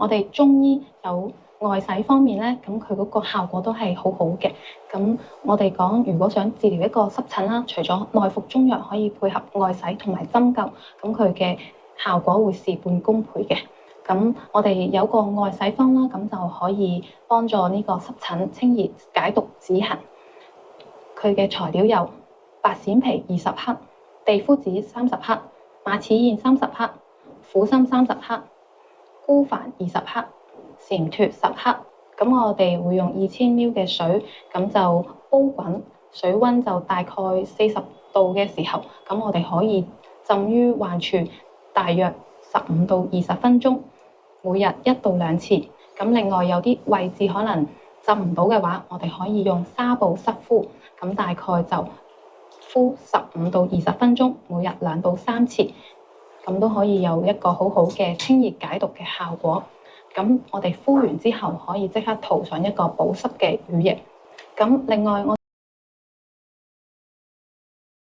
我哋中醫有外洗方面咧，咁佢嗰個效果都係好好嘅。咁我哋講，如果想治療一個濕疹啦，除咗內服中藥可以配合外洗同埋針灸，咁佢嘅效果會事半功倍嘅。咁我哋有個外洗方啦，咁就可以幫助呢個濕疹清熱解毒止痕。佢嘅材料有白閃皮20克、地膚子30克、馬齒莧30克、苦參30克、孤帆20克、蟾脫10克。咁我哋會用2000ml 嘅水，咁就煲滾，水溫就大概40度嘅時候，咁我哋可以浸於患處大約15到20分鐘，每日1到2次。咁另外有啲位置可能浸唔到嘅話，我哋可以用紗布濕敷，咁大概就敷15到20分鐘，每日2到3次，咁都可以有一個好好嘅清熱解毒嘅效果。咁我哋敷完之後，可以即刻塗上一個保濕嘅乳液。咁另外